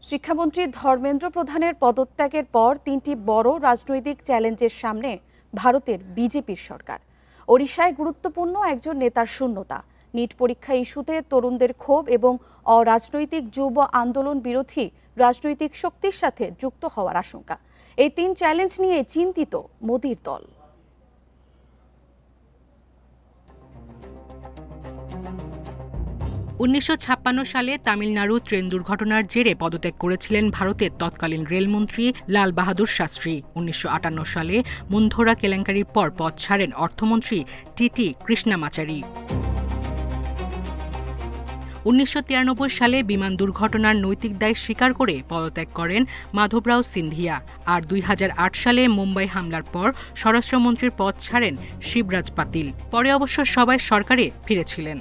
শিক্ষামন্ত্রী ধর্মেন্দ্র প্রধানের পদত্যাগের পর তিনটি বড় রাজনৈতিক চ্যালেঞ্জের সামনে ভারতের বিজেপির সরকার। ওড়িশায় গুরুত্বপূর্ণ একজন নেতার শূন্যতা, নিট পরীক্ষা ইস্যুতে তরুণদের ক্ষোভ এবং অরাজনৈতিক যুব আন্দোলন বিরোধী রাজনৈতিক শক্তির সাথে যুক্ত হওয়ার আশঙ্কা। এই তিন চ্যালেঞ্জ নিয়ে চিন্তিত মোদির দল। ১৯৫৬ সালে তামিলনাড়ু ট্রেন দুর্ঘটনার জেরে পদত্যাগ করেছিলেন ভারতের তৎকালীন রেলমন্ত্রী লাল বাহাদুর শাস্ত্রী। ১৯৫৮ সালে মুন্ধরা কেলেঙ্কারির পর পদ ছাড়েন অর্থমন্ত্রী টিটি কৃষ্ণামাচারি। ১৯৯৩ সালে বিমান দুর্ঘটনার নৈতিক দায় স্বীকার করে পদত্যাগ করেন মাধবরাও সিন্ধিয়া। আর ২০০৮ সালে মুম্বাই হামলার পর স্বরাষ্ট্রমন্ত্রীর পদ ছাড়েন শিবরাজ পাতিল। পরে অবশ্য সবাই সরকারে ফিরেছিলেন।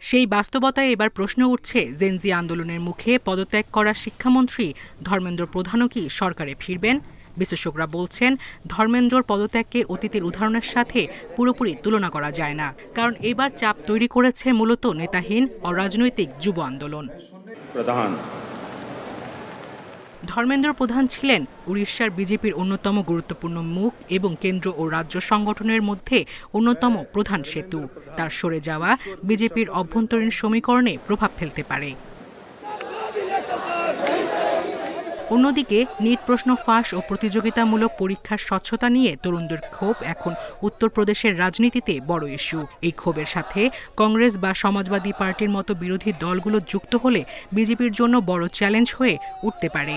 সেই বাস্তবতায় এবার প্রশ্ন উঠছে, জেনজি আন্দোলনের মুখে পদত্যাগ করা শিক্ষামন্ত্রী ধর্মেন্দ্র প্রধানও কি সরকারে ফিরবেন? বিশেষজ্ঞরা বলছেন, ধর্মেন্দ্রর পদত্যাগকে অতীতের উদাহরণের সাথে পুরোপুরি তুলনা করা যায় না, কারণ এবার চাপ তৈরি করেছে মূলত নেতাহীন অরাজনৈতিক যুব আন্দোলন। ধর্মেন্দ্র প্রধান ছিলেন উড়িষ্যার বিজেপির অন্যতম গুরুত্বপূর্ণ মুখ এবং কেন্দ্র ও রাজ্য সংগঠনের মধ্যে অন্যতম প্রধান সেতু। তার সরে যাওয়া বিজেপির অভ্যন্তরীণ সমীকরণে প্রভাব ফেলতে পারে। অন্যদিকে নিট প্রশ্ন ফাঁস ও প্রতিযোগিতামূলক পরীক্ষার স্বচ্ছতা নিয়ে তরুণদের ক্ষোভ এখন উত্তরপ্রদেশের রাজনীতিতে বড় ইস্যু। এই ক্ষোভের সাথে কংগ্রেস বা সমাজবাদী পার্টির মতো বিরোধী দলগুলো যুক্ত হলে বিজেপির জন্য বড় চ্যালেঞ্জ হয়ে উঠতে পারে।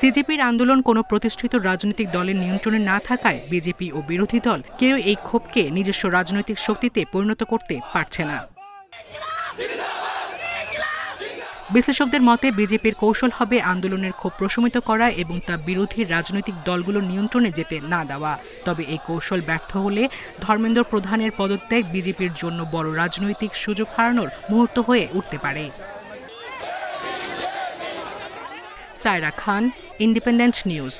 সিজেপির আন্দোলন কোনো প্রতিষ্ঠিত রাজনৈতিক দলের নিয়ন্ত্রণে না থাকায় বিজেপি ও বিরোধী দল কেউ এই ক্ষোভকে নিজস্ব রাজনৈতিক শক্তিতে পরিণত করতে পারছে না। বিশ্লেষকদের মতে বিজেপির কৌশল হবে আন্দোলনের ক্ষোভ প্রশমিত করা এবং তা বিরোধী রাজনৈতিক দলগুলোর নিয়ন্ত্রণে যেতে না দেওয়া। তবে এই কৌশল ব্যর্থ হলে ধর্মেন্দ্র প্রধানের পদত্যাগ বিজেপির জন্য বড় রাজনৈতিক সুযোগ হারানোর মুহূর্ত হয়ে উঠতে পারে। সায়রা খান, ইন্ডিপেন্ডেন্ট নিউজ।